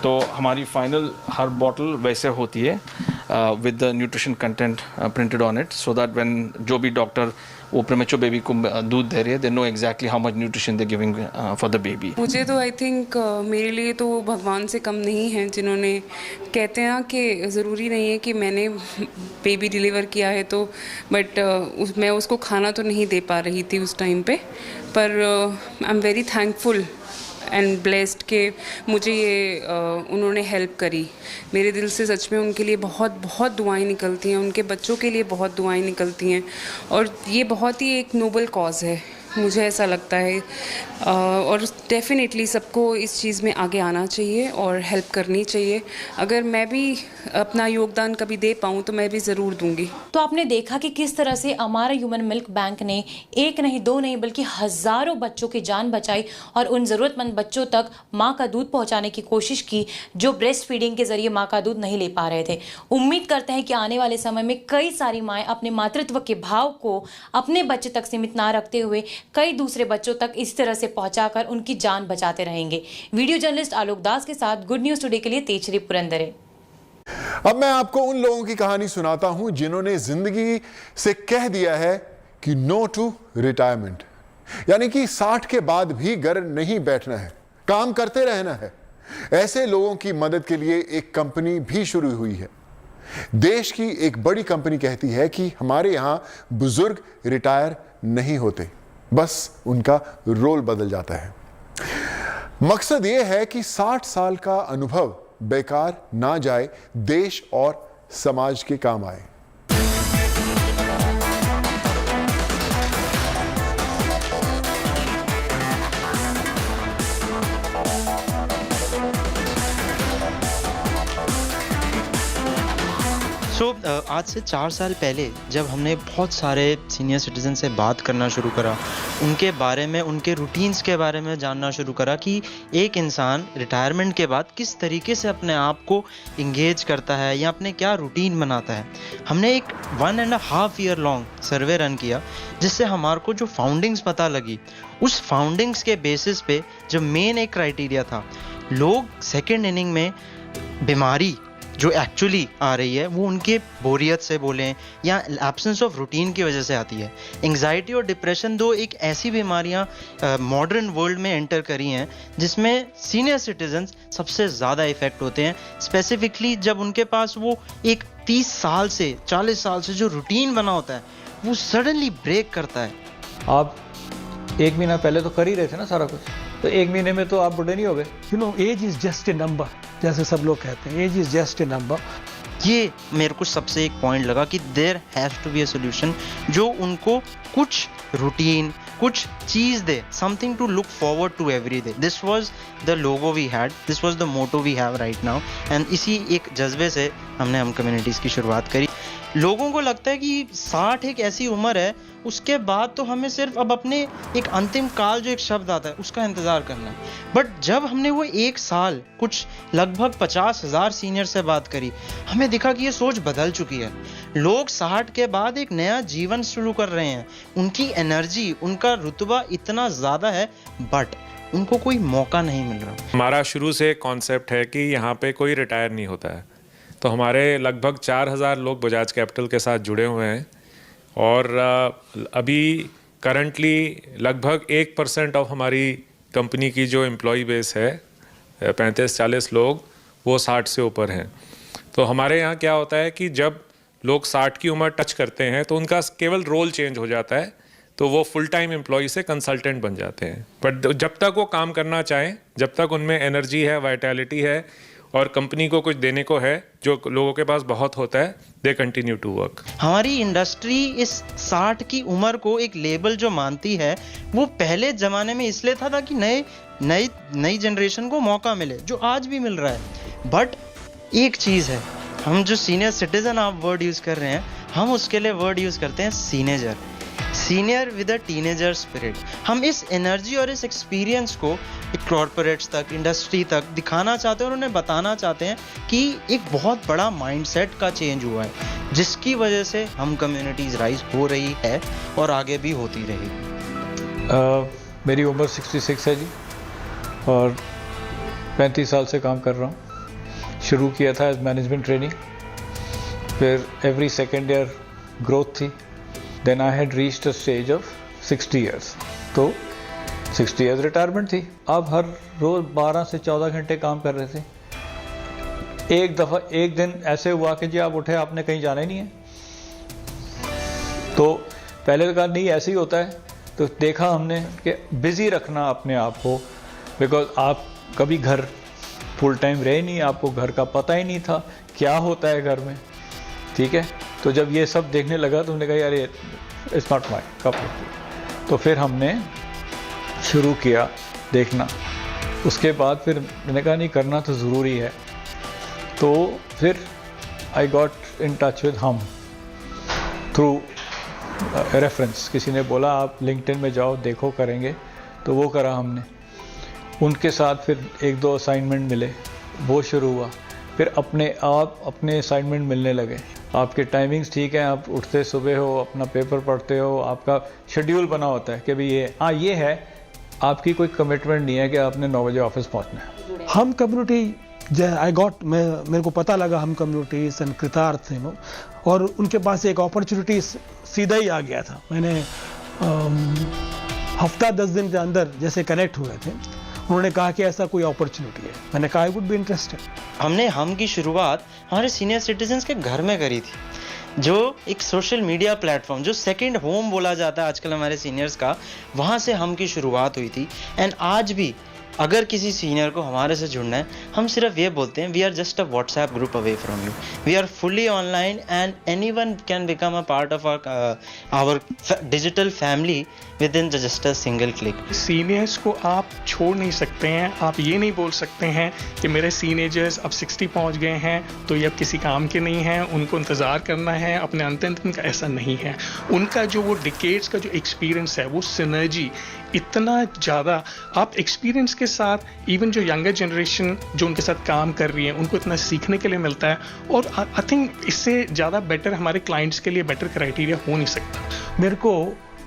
तो हमारी फाइनल हर बॉटल वैसे होती है with the nutrition content printed on it, so that when जो भी डॉक्टर वो प्रीमेच्योर बेबी को दूध दे रही है, they know exactly how much nutrition they giving for the baby. मुझे तो आई थिंक मेरे लिए तो भगवान से कम नहीं है, जिन्होंने कहते हैं कि ज़रूरी नहीं है कि मैंने बेबी डिलीवर किया है तो बट मैं उसको खाना तो नहीं दे पा रही थी उस टाइम पे, पर I am very thankful and blessed कि मुझे ये उन्होंने हेल्प करी। मेरे दिल से सच में उनके लिए बहुत बहुत दुआएं निकलती हैं, उनके बच्चों के लिए बहुत दुआएं निकलती हैं, और ये बहुत ही एक नोबल कॉज़ है, मुझे ऐसा लगता है। और डेफिनेटली सबको इस चीज़ में आगे आना चाहिए और हेल्प करनी चाहिए। अगर मैं भी अपना योगदान कभी दे पाऊँ तो मैं भी ज़रूर दूंगी। तो आपने देखा कि किस तरह से अमारा ह्यूमन मिल्क बैंक ने एक नहीं दो नहीं बल्कि हज़ारों बच्चों की जान बचाई और उन ज़रूरतमंद बच्चों तक माँ का दूध पहुँचाने की कोशिश की जो ब्रेस्ट फीडिंग के ज़रिए माँ का दूध नहीं ले पा रहे थे। उम्मीद करते हैं कि आने वाले समय में कई सारी माएँ अपने मातृत्व के भाव को अपने बच्चे तक सीमित ना रखते हुए कई दूसरे बच्चों तक इस तरह से पहुंचाकर उनकी जान बचाते रहेंगे। वीडियो जर्नलिस्ट आलोक दास के साथ गुड न्यूज टुडे के लिए तेजश्री पुरंदरे। अब मैं आपको उन लोगों की कहानी सुनाता हूं जिन्होंने जिंदगी से कह दिया है कि नो टू रिटायरमेंट, यानी कि 60 के बाद भी घर नहीं बैठना है, काम करते रहना है। ऐसे लोगों की मदद के लिए एक कंपनी भी शुरू हुई है। देश की एक बड़ी कंपनी कहती है कि हमारे यहां बुजुर्ग रिटायर नहीं होते, बस उनका रोल बदल जाता है। मकसद यह है कि 60 साल का अनुभव बेकार ना जाए, देश और समाज के काम आए। आज से 4 साल पहले जब हमने बहुत सारे सीनियर सिटीजन से बात करना शुरू करा, उनके बारे में, उनके रूटीन्स के बारे में जानना शुरू करा कि एक इंसान रिटायरमेंट के बाद किस तरीके से अपने आप को इंगेज करता है या अपने क्या रूटीन बनाता है, हमने एक 1.5 ईयर लॉन्ग सर्वे रन किया, जिससे हमारे को जो फाउंडिंग्स पता लगी, उस फाउंडिंग्स के बेसिस पे जो मेन एक क्राइटेरिया था, लोग सेकेंड इनिंग में बीमारी जो एक्चुअली आ रही है वो उनके बोरियत से बोलें या एब्सेंस ऑफ रूटीन की वजह से आती है। एंग्जाइटी और डिप्रेशन दो एक ऐसी बीमारियां मॉडर्न वर्ल्ड में एंटर करी हैं जिसमें सीनियर सिटीजन्स सबसे ज़्यादा इफ़ेक्ट होते हैं, स्पेसिफिकली जब उनके पास वो एक 30 साल से 40 साल से जो रूटीन बना होता है वो सडनली ब्रेक करता है। आप 1 महीना पहले तो कर ही रहे थे ना सारा कुछ, तो 1 महीने में तो आप बुढ़े नहीं हो गए। You know, age is just a number, जैसे सब लोग कहते हैं, age is just a number. ये मेरे को सबसे एक पॉइंट लगा कि there has to be a solution जो उनको कुछ रूटीन, कुछ चीज़ दे, something to look forward to every day. This was the logo we had, this was the motto we have right now, and इसी एक जज्बे से हमने हम कम्युनिटीज़ की शुरुआत करी। लोगों को लगता है कि 60 एक ऐसी उम्र है, उसके बाद तो हमें सिर्फ अब अपने एक अंतिम काल जो एक शब्द आता है उसका इंतज़ार करना है। बट जब हमने वो 1 साल कुछ लगभग 50,000 सीनियर से बात करी, हमें दिखा कि ये सोच बदल चुकी है। लोग 60 के बाद एक नया जीवन शुरू कर रहे हैं, उनकी एनर्जी, उनका रुतबा इतना ज़्यादा है, बट उनको कोई मौका नहीं मिल रहा। हमारा शुरू से कॉन्सेप्ट है कि यहाँ पे कोई रिटायर नहीं होता है, तो हमारे लगभग 4000 लोग बजाज कैपिटल के साथ जुड़े हुए हैं और अभी करंटली लगभग 1% ऑफ हमारी कंपनी की जो एम्प्लॉय बेस है 35-40 लोग, वो 60 से ऊपर हैं। तो हमारे यहाँ क्या होता है कि जब लोग 60 की उम्र टच करते हैं तो उनका केवल रोल चेंज हो जाता है, तो वो फुल टाइम एम्प्लॉय से कंसल्टेंट बन जाते हैं। बट जब तक वो काम करना चाहें, जब तक उनमें एनर्जी है, वाइटैलिटी है और कंपनी को कुछ देने को है जो लोगों के पास बहुत होता है, दे कंटिन्यू टू वर्क। हमारी इंडस्ट्री इस 60 की उम्र को एक लेबल जो मानती है, वो पहले ज़माने में इसलिए था कि नई जनरेशन को मौका मिले, जो आज भी मिल रहा है। बट एक चीज़ है, हम जो सीनियर सिटीज़न आप वर्ड यूज़ कर रहे हैं, हम उसके लिए वर्ड यूज़ करते हैं senior with a teenager spirit. हम इस एनर्जी और इस एक्सपीरियंस को कॉर्पोरेट्स तक, इंडस्ट्री तक दिखाना चाहते हैं और उन्हें बताना चाहते हैं कि एक बहुत बड़ा माइंडसेट का चेंज हुआ है, जिसकी वजह से हम कम्युनिटीज़ राइज हो रही है और आगे भी होती रहेगी। मेरी उम्र 66 है जी और 35 साल से काम कर रहा हूँ। शुरू किया था एज मैनेजमेंट ट्रेनिंग, फिर एवरी सेकेंड ईयर ग्रोथ थी। Then I had reached a stage of 60 years, तो 60 ईयर्स रिटायरमेंट थी। अब हर रोज़ 12 से 14 घंटे काम कर रहे थे। एक दिन ऐसे हुआ कि जी आप उठे, आपने कहीं जाना ही नहीं है। तो पहले तो कहा नहीं ऐसे ही होता है, तो देखा हमने कि बिज़ी रखना अपने आप को, बिकॉज आप कभी घर फुल टाइम रहे नहीं, आपको घर का पता ही नहीं था क्या होता है घर में, ठीक है। तो जब ये सब देखने लगा तो हमने कहा यार ये it's not my cup of T. तो फिर हमने शुरू किया देखना। उसके बाद फिर मैंने कहा नहीं, करना तो ज़रूरी है। तो फिर I got in touch with हम थ्रू रेफरेंस। किसी ने बोला आप लिंक्डइन में जाओ, देखो करेंगे, तो वो करा हमने। उनके साथ फिर 1-2 असाइनमेंट मिले, वो शुरू हुआ। फिर अपने आप अपने असाइनमेंट मिलने लगे। आपके टाइमिंग्स ठीक है, आप उठते सुबह हो, अपना पेपर पढ़ते हो, आपका शेड्यूल बना होता है कि भाई ये है, आपकी कोई कमिटमेंट नहीं है कि आपने 9 बजे ऑफिस पहुंचना है। हम कम्युनिटी मेरे को पता लगा हम कम्युनिटी एंड कृतार्थ थे वो, और उनके पास एक अपॉर्चुनिटी सीधा ही आ गया था। मैंने हफ्ता 10 दिन के अंदर जैसे कनेक्ट हुए थे, उन्होंने कहा कि ऐसा कोई अपॉर्चुनिटी है। मैंने कहा आई वुड बी इंटरेस्टेड। हमने हम की शुरुआत हमारे सीनियर सिटीजन्स के घर में करी थी, जो एक सोशल मीडिया प्लेटफॉर्म, जो सेकंड होम बोला जाता है आजकल हमारे सीनियर्स का, वहाँ से हम की शुरुआत हुई थी। एंड आज भी अगर किसी सीनियर को हमारे से जुड़ना है, हम सिर्फ ये बोलते हैं we are just a WhatsApp group away from you, we are fully online and anyone can become a part of our digital family within just a single click. Seniors को आप छोड़ नहीं सकते हैं। आप ये नहीं बोल सकते हैं कि मेरे सीनियर्स अब 60 पहुंच गए हैं तो ये अब किसी काम के नहीं हैं, उनको इंतज़ार करना है अपने अंत का। ऐसा नहीं है। उनका जो वो डिकेड्स का जो एक्सपीरियंस है, वो सिनर्जी इतना ज़्यादा आप एक्सपीरियंस के साथ, इवन जो यंगर जनरेशन जो उनके साथ काम कर रही है, उनको इतना सीखने के लिए मिलता है। और आई थिंक इससे ज़्यादा बेटर हमारे क्लाइंट्स के लिए बेटर क्राइटेरिया हो नहीं सकता। मेरे को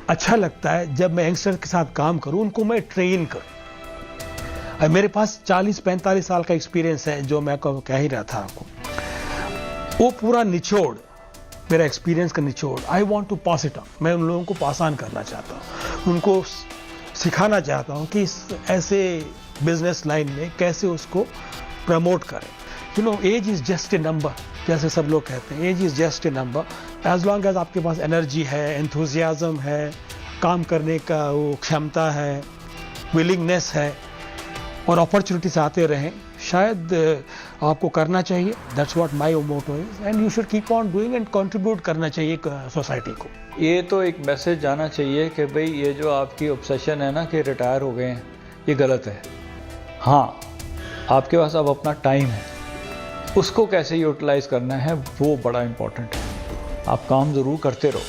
अच्छा लगता है जब मैं यंगस्टर के साथ काम करूं, उनको मैं ट्रेन करूं। मेरे पास 40-45 साल का एक्सपीरियंस है, जो मैं कह ही रहा था आपको, वो पूरा निचोड़, मेरा एक्सपीरियंस का निचोड़, I want to pass it on. मैं उन लोगों को पास ऑन करना चाहता हूँ, उनको सिखाना चाहता हूँ कि इस ऐसे बिजनेस लाइन में कैसे उसको प्रमोट करें। You know, age is just a number, जैसे सब लोग कहते हैं, age is just a number. As long as आपके पास एनर्जी है, एंथुजियाज्म है, काम करने का वो क्षमता है, विलिंगनेस है, और अपॉर्चुनिटीज आते रहें, शायद आपको करना चाहिए। That's what my motto is, and you should keep on doing and contribute करना चाहिए सोसाइटी को। ये तो एक मैसेज जाना चाहिए कि भाई ये जो आपकी ऑब्सेशन है ना कि रिटायर हो गए हैं, ये गलत है। हाँ, आपके पास अब अपना टाइम है, उसको कैसे यूटिलाइज करना है वो बड़ा इंपॉर्टेंट है। आप काम ज़रूर करते रहो,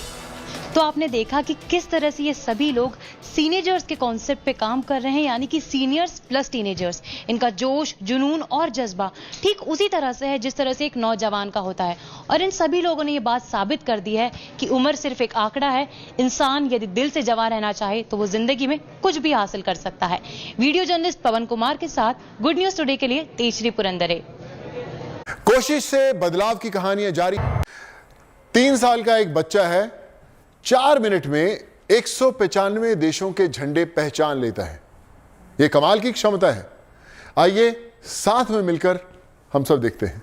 तो आपने देखा कि किस तरह से ये सभी लोग सीनियर्स के कॉन्सेप्ट पे काम कर रहे हैं, यानी कि सीनियर्स प्लस टीनेजर्स। इनका जोश, जुनून और जज्बा ठीक उसी तरह से है जिस तरह से एक नौजवान का होता है। और इन सभी लोगों ने ये बात साबित कर दी है कि उम्र सिर्फ एक आंकड़ा है। इंसान यदि दिल से जवान रहना चाहे तो वो जिंदगी में कुछ भी हासिल कर सकता है। वीडियो जर्नलिस्ट पवन कुमार के साथ गुड न्यूज टुडे के लिए तेजश्री पुरंदरे। कोशिश से बदलाव की कहानियां जारी। 3 साल का एक बच्चा है, 4 मिनट में 195 देशों के झंडे पहचान लेता है। यह कमाल की क्षमता है। आइए साथ में मिलकर हम सब देखते हैं।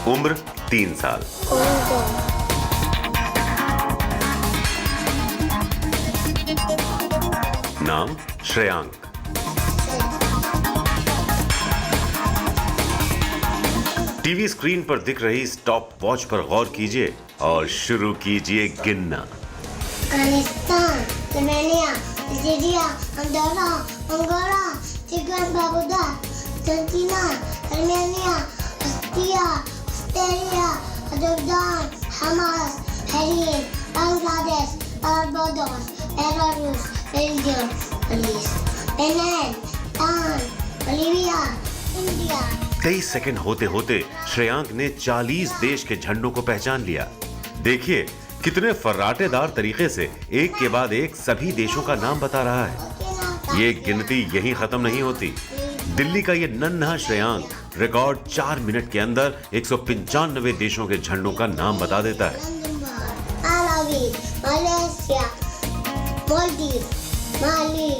उम्र 3 साल। नाम श्रेयांक। टीवी स्क्रीन पर दिख रही स्टॉप वॉच पर गौर कीजिए और शुरू कीजिए गिनना। Afghanistan, Romania, Nigeria, Andorra, Angola, चिकन बाबूदा, Argentina, Armenia, Austria, Australia, Azerbaijan, हमास, Bahrain, Bangladesh, Barbados, Belarus, Belgium, Greece, Benin, Iran, Bolivia, India. 23 second होते होते श्रेयांक ने 40 देश के झंडों को पहचान लिया। देखिए कितने फर्राटेदार तरीके से एक के बाद एक सभी देशों का नाम बता रहा है। ये गिनती यहीं खत्म नहीं होती। दिल्ली का ये नन्हा श्रेयांक रिकॉर्ड 4 मिनट के अंदर 195 देशों के झंडों का नाम बता देता है। Malaysia, Maldives, Mali,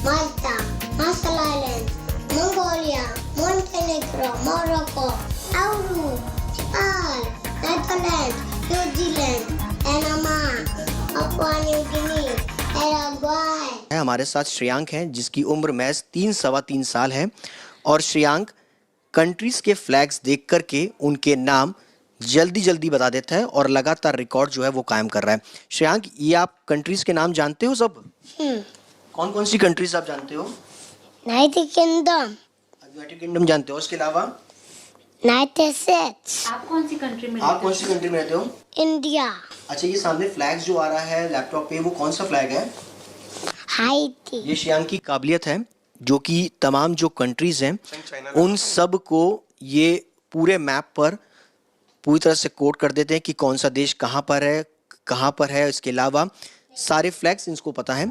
Malta, Marshall island, Mongolia, Montenegro, Morocco, Nauru, Nepal, Netherland, New Zealand, Panama, Papua New Guinea, Paraguay. हमारे साथ श्रेयांक हैं जिसकी उम्र महज 3-3.25 साल है और श्रेयांक कंट्रीज के फ्लैग्स देख करके उनके नाम जल्दी बता देता है और लगातार रिकॉर्ड जो है वो कायम कर रहा है। श्रेयांक, ये आप कंट्रीज के नाम जानते हो सब? कौन कौन सी कंट्रीज आप जानते हो? यूनाइटेड किंगडम जानते हो, उसके अलावा? United states. आप कौन सी कंट्री में रहते हो? इंडिया। अच्छा, ये सामने फ्लैग्स जो आ रहा है लैपटॉप पे, वो कौन सा फ्लैग है? हाइटी। ये श्रेयांक की काबिलियत है जो कि तमाम जो कंट्रीज हैं उन सब को ये पूरे मैप पर पूरी तरह से कोड कर देते हैं कि कौन सा देश कहाँ पर है। इसके अलावा सारे फ्लैग्स इनको पता है।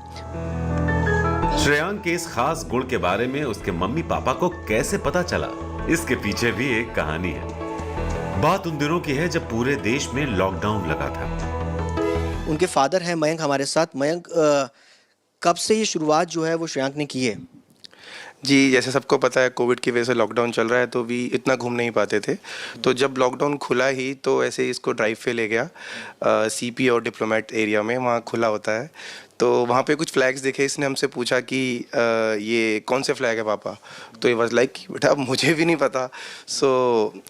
श्रेयांक के इस खास गुण के बारे में उसके मम्मी पापा को कैसे पता चला, इसके पीछे भी एक कहानी है। बात उन दिनों की है जब पूरे देश में लॉकडाउन लगा था। उनके फादर हैं मयंक हमारे साथ। मयंक, कब से ये शुरुआत जो है वो श्रेयांक ने की है? जी, जैसे सबको पता है कोविड की वजह से लॉकडाउन चल रहा है तो भी इतना घूम नहीं पाते थे। तो जब लॉकडाउन खुला ही तो ऐसे ही इसको ड्राइव पे ले गया सीपी और डिप्लोमेट एरिया में, वहाँ खुला होता है। तो वहाँ पे कुछ फ्लैग्स देखे, इसने हमसे पूछा कि ये कौन से फ्लैग है पापा? तो ये वाज लाइक बेटा मुझे भी नहीं पता। सो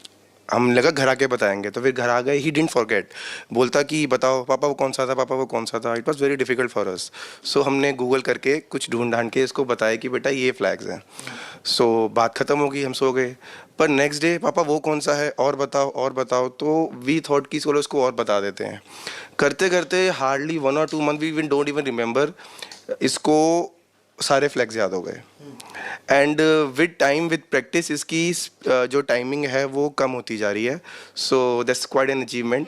हम लगा घर आके बताएंगे, तो फिर घर आ गए। ही डिडंट फॉरगेट, बोलता कि बताओ पापा वो कौन सा था, पापा वो कौन सा था। It was very difficult for us. So हमने गूगल करके कुछ ढांढ के इसको बताया कि बेटा ये फ्लैग्स हैं। सो बात ख़त्म हो गई, हम सो गए। पर नेक्स्ट डे पापा वो कौन सा है और बताओ। तो वी थॉट कि चलो इसको और बता देते हैं। करते करते hardly 1 or 2 month we don't even remember, इसको सारे फ्लैग्स याद हो गए। And with time with practice इसकी जो टाइमिंग है वो कम होती जा रही है। So that's quite an achievement.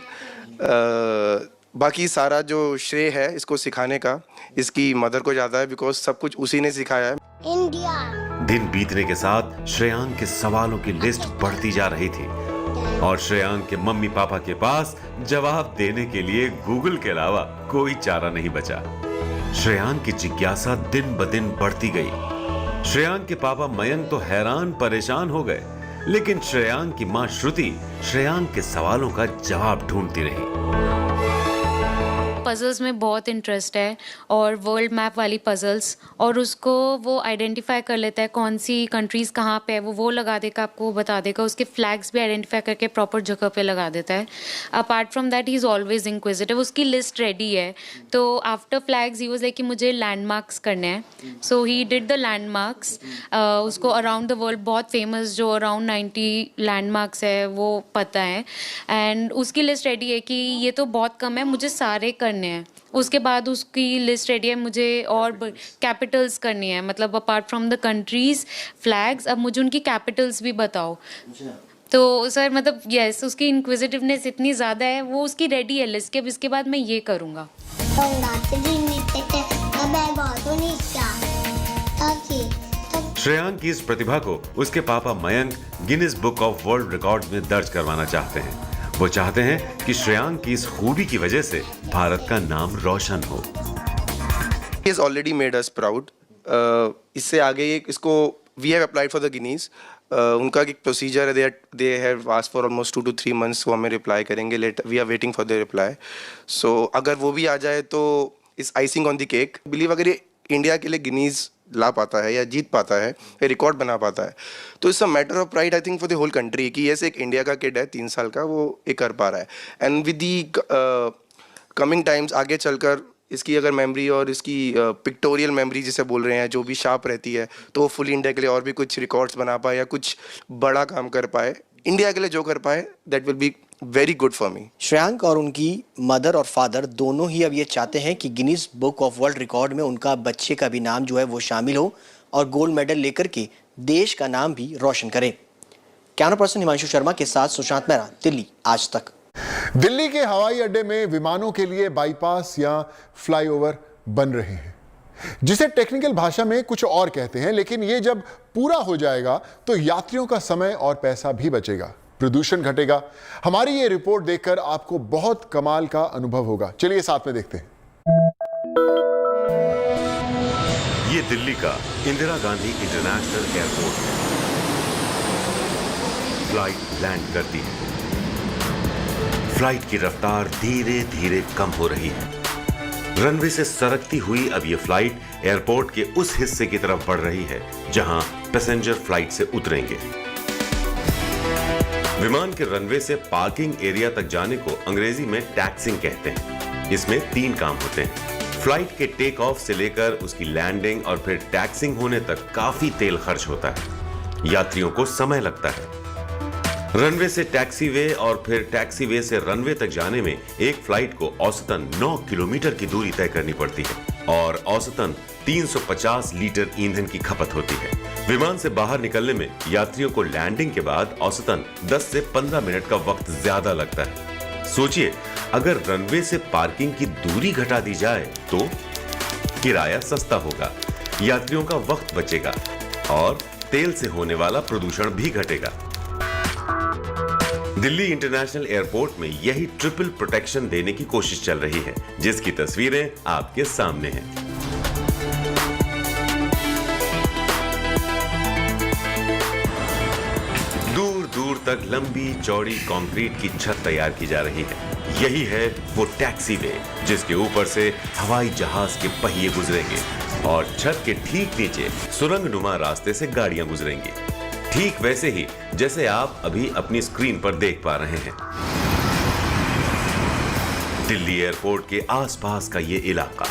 बाकी सारा जो श्रेय है इसको सिखाने का इसकी मदर को ज़्यादा है, बिकॉज सब कुछ उसी ने सिखाया है। इंडिया। दिन बीतने के साथ श्रेयांक के सवालों की लिस्ट बढ़ती जा रही थी और श्रेयांक के मम्मी पापा के पास जवाब देने के लिए गूगल के अलावा कोई चारा नहीं बचा। श्रेयांक की जिज्ञासा दिन ब दिन बढ़ती गई। श्रेयांक के पापा मयंक तो हैरान परेशान हो गए, लेकिन श्रेयांक की मां श्रुति श्रेयांक के सवालों का जवाब ढूंढती रही। पजल्स में बहुत इंटरेस्ट है और वर्ल्ड मैप वाली पजल्स, और उसको वो आइडेंटिफाई कर लेता है कौन सी कंट्रीज़ कहाँ पे है, वो लगा देगा, आपको बता देगा, उसके फ्लैग्स भी आइडेंटिफाई करके प्रॉपर जगह पे लगा देता है। Apart from that he is always inquisitive, उसकी लिस्ट रेडी है। तो after flags he was like कि मुझे लैंडमार्क्स करने हैं, सो ही डिड द लैंडमार्क्स। उसको अराउंड द वर्ल्ड बहुत फेमस जो अराउंड 90 लैंडमार्क्स है वो पता है, एंड उसकी लिस्ट रेडी है कि ये तो बहुत कम है, मुझे सारे करने हैं। उसके बाद उसकी लिस्ट रेडी है, मुझे और कैपिटल्स करनी है, मतलब apart from the countries flags, अब मुझे उनकी कैपिटल्स भी बताओ। तो सर मतलब यस, उसकी इंक्विजिटिवनेस इतनी ज़्यादा है, वो उसकी रेडी है लिस्ट के, अब इसके बाद मैं ये करूँगा। श्रेयांक की इस प्रतिभा को उसके पापा Mayank Guinness book of world record में दर्ज करवाना चाहते हैं। वो चाहते हैं कि श्रेयांक की इस खूबी की वजह से भारत का नाम रोशन हो। He has already made us proud. इससे आगे इसको we have applied for the Guinness. उनका एक प्रोसीजर है, they have asked for almost 2 to 3 months, वो हमें रिप्लाई करेंगे, we are waiting for their reply. So अगर वो भी आ जाए तो इस icing on the cake. Believe अगर ये इंडिया के लिए गिनीज ला पाता है या जीत पाता है, रिकॉर्ड बना पाता है, तो it's a matter of pride I think for the whole country कि ऐसे एक इंडिया का किड है 3 साल का, वो ये कर पा रहा है। And with the coming times आगे चलकर इसकी अगर मेमोरी और इसकी पिक्टोरियल मेमोरी जिसे बोल रहे हैं जो भी शार्प रहती है, तो वो फुल इंडिया के लिए और भी कुछ रिकॉर्ड्स बना पाए या कुछ बड़ा काम कर पाए, इंडिया के लिए जो कर पाए, that will be very good for me. Shreyank और उनकी मदर और फादर दोनों ही अब ये चाहते हैं कि Guinness book of world record में उनका बच्चे का भी नाम जो है वो शामिल हो और गोल्ड मेडल लेकर के देश का नाम भी रोशन करे। कैमरा पर्सन हिमांशु शर्मा के साथ सुशांत मेहरा, दिल्ली आज तक। दिल्ली के हवाई अड्डे में विमानों के लिए बाईपास या फ्लाईओवर बन रहे हैं, जिसे टेक्निकल भाषा में कुछ और कहते हैं, लेकिन ये जब पूरा हो जाएगा तो यात्रियों का समय और पैसा भी बचेगा, प्रदूषण घटेगा। हमारी ये रिपोर्ट देखकर आपको बहुत कमाल का अनुभव होगा। चलिए साथ में देखते हैं। ये दिल्ली का इंदिरा गांधी इंटरनेशनल एयरपोर्ट है। फ्लाइट लैंड करती है। फ्लाइट की रफ्तार धीरे धीरे कम हो रही है। रनवे से सरकती हुई अब ये फ्लाइट एयरपोर्ट के उस हिस्से की तरफ बढ़ रही है जहां पैसेंजर फ्लाइट से उतरेंगे। विमान के रनवे से पार्किंग एरिया तक जाने को अंग्रेजी में टैक्सिंग कहते हैं। इसमें 3 काम होते हैं। फ्लाइट के टेक ऑफ से लेकर उसकी लैंडिंग और फिर टैक्सिंग होने तक काफी तेल खर्च होता है। यात्रियों को समय लगता है। रनवे से टैक्सीवे और फिर टैक्सीवे से रनवे तक जाने में एक फ्लाइट को औसतन 9 किलोमीटर की दूरी तय करनी पड़ती है और औसतन 350 लीटर ईंधन की खपत होती है। विमान से बाहर निकलने में यात्रियों को लैंडिंग के बाद औसतन 10 से 15 मिनट का वक्त ज्यादा लगता है। सोचिए, अगर रनवे से पार्किंग की दूरी घटा दी जाए तो किराया सस्ता होगा, यात्रियों का वक्त बचेगा और तेल से होने वाला प्रदूषण भी घटेगा। दिल्ली इंटरनेशनल एयरपोर्ट में यही ट्रिपल प्रोटेक्शन देने की कोशिश चल रही है, जिसकी तस्वीरें आपके सामने हैं। दूर दूर तक लंबी चौड़ी कंक्रीट की छत तैयार की जा रही है। यही है वो टैक्सीवे, जिसके ऊपर से हवाई जहाज के पहिए गुजरेंगे और छत के ठीक नीचे सुरंगनुमा रास्ते से गाड़ियां गुजरेंगी, ठीक वैसे ही जैसे आप अभी अपनी स्क्रीन पर देख पा रहे हैं। दिल्ली एयरपोर्ट के आसपास का ये इलाका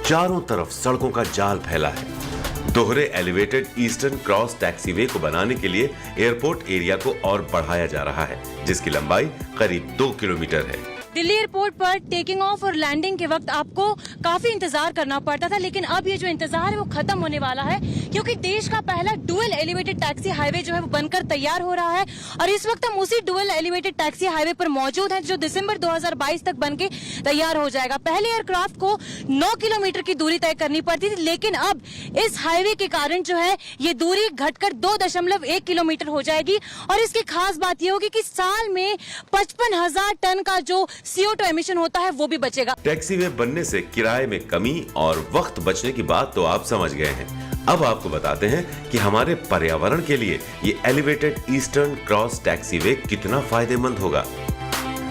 चारों तरफ सड़कों का जाल फैला है। दोहरे एलिवेटेड ईस्टर्न क्रॉस टैक्सीवे को बनाने के लिए एयरपोर्ट एरिया को और बढ़ाया जा रहा है, जिसकी लंबाई करीब 2 किलोमीटर है। दिल्ली एयरपोर्ट पर टेकिंग ऑफ और लैंडिंग के वक्त आपको काफी इंतजार करना पड़ता था, लेकिन अब ये जो इंतजार है वो खत्म होने वाला है, क्योंकि देश का पहला डुअल एलिवेटेड टैक्सी हाईवे जो है वो बनकर तैयार हो रहा है। और इस वक्त हम उसी डुअल एलिवेटेड टैक्सी हाईवे पर मौजूद हैं, जो दिसंबर 2022 तक बनके तैयार हो जाएगा। पहले एयरक्राफ्ट को 9 किलोमीटर की दूरी तय करनी पड़ती थी, लेकिन अब इस हाईवे के कारण जो है ये दूरी घटकर 2.1 किलोमीटर हो जाएगी। और इसकी खास बात ये होगी कि साल में 55,000 टन का जो CO2 एमिशन होता है वो भी बचेगा। टैक्सीवे बनने से किराए में कमी और वक्त बचने की बात तो आप समझ गए हैं। अब आपको बताते हैं कि हमारे पर्यावरण के लिए ये एलिवेटेड ईस्टर्न क्रॉस टैक्सीवे कितना फायदेमंद होगा।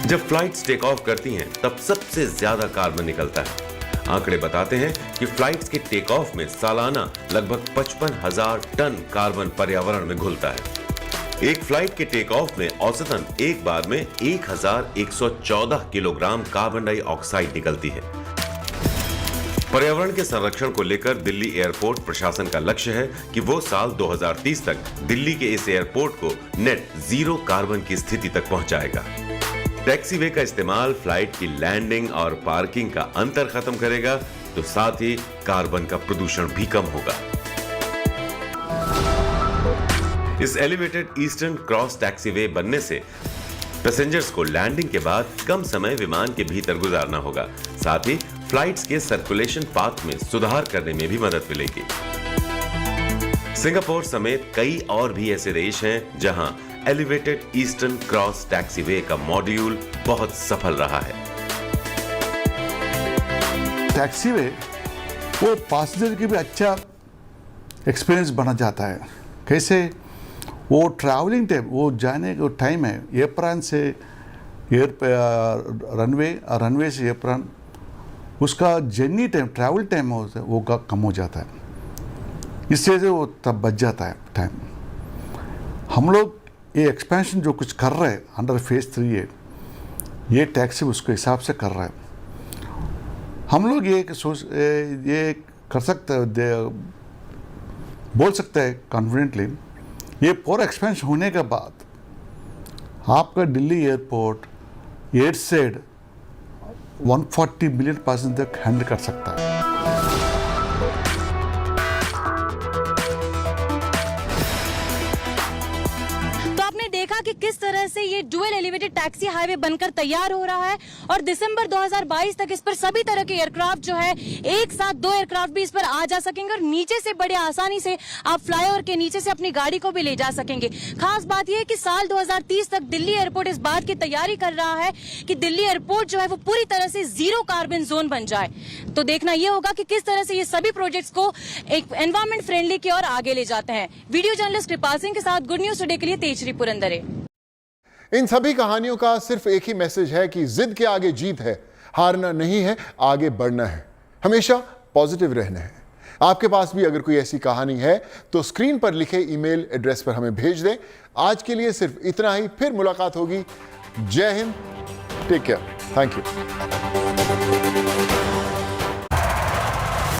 जब फ्लाइट्स टेक ऑफ करती हैं तब सबसे ज्यादा कार्बन निकलता है। आंकड़े बताते हैं कि फ्लाइट्स के टेक ऑफ में सालाना लगभग 55,000 टन कार्बन पर्यावरण में घुलता है। एक फ्लाइट के टेक ऑफ में औसतन एक बार में 1114 किलोग्राम कार्बन डाइऑक्साइड निकलती है। पर्यावरण के संरक्षण को लेकर दिल्ली एयरपोर्ट प्रशासन का लक्ष्य है कि वो साल 2030 तक दिल्ली के इस एयरपोर्ट को नेट जीरो कार्बन की स्थिति तक पहुंचाएगा। टैक्सीवे का इस्तेमाल फ्लाइट की लैंडिंग और पार्किंग का अंतर खत्म करेगा, तो साथ ही कार्बन का प्रदूषण भी कम होगा। इस एलिवेटेड ईस्टर्न क्रॉस टैक्सीवे बनने से पैसेंजर्स को लैंडिंग के बाद कम समय विमान के भीतर गुजारना होगा। साथ ही फ्लाइट्स के सर्कुलेशन पाथ में सुधार करने में भी मदद मिलेगी। सिंगापुर समेत कई और भी ऐसे देश हैं जहां एलिवेटेड ईस्टर्न क्रॉस टैक्सीवे का मॉड्यूल बहुत सफल रहा है। टैक्सीवे वो पैसेंजर की भी अच्छा एक्सपीरियंस बना जाता है। कैसे? वो ट्रैवलिंग टाइम, वो जाने का टाइम है एयरप्लेन से रनवे से एयरप्लेन, उसका जर्नी टाइम, ट्रैवल टाइम वो कम हो जाता है। इससे जो वो तब बच जाता है टाइम। हम लोग ये एक्सपेंशन जो कुछ कर रहे हैं अंडर फेज 3 है, ये टैक्सी उसके हिसाब से कर रहा है। हम लोग ये कर सकते हैं, बोल सकते हैं कॉन्फिडेंटली, ये पूरा एक्सपेंशन होने के बाद आपका दिल्ली एयरपोर्ट 8 से 140 मिलियन पैसेंजर तक हैंडल कर सकता है। देखा कि किस तरह से ये डुअल एलिवेटेड टैक्सी हाईवे बनकर तैयार हो रहा है और दिसंबर 2022 तक इस पर सभी तरह के एयरक्राफ्ट जो है, एक साथ 2 एयरक्राफ्ट भी इस पर आ जा सकेंगे और नीचे से बड़े आसानी से आप फ्लाईओवर के नीचे से अपनी गाड़ी को भी ले जा सकेंगे। खास बात यह है कि साल 2030 तक दिल्ली एयरपोर्ट इस बात की तैयारी कर रहा है कि दिल्ली एयरपोर्ट जो है वो पूरी तरह से जीरो कार्बन जोन बन जाए। तो देखना यह होगा कि किस तरह से ये सभी प्रोजेक्ट्स को एक एनवायरमेंट फ्रेंडली की ओर आगे ले जाते हैं। वीडियो जर्नलिस्ट कृपाल सिंह के साथ गुड न्यूज टुडे के लिए तेजश्री पुरंदरे। इन सभी कहानियों का सिर्फ एक ही मैसेज है कि जिद के आगे जीत है, हारना नहीं है, आगे बढ़ना है, हमेशा पॉजिटिव रहना है। आपके पास भी अगर कोई ऐसी कहानी है तो स्क्रीन पर लिखे ईमेल एड्रेस पर हमें भेज दें। आज के लिए सिर्फ इतना ही, फिर मुलाकात होगी। Jai Hind, take care, thank you.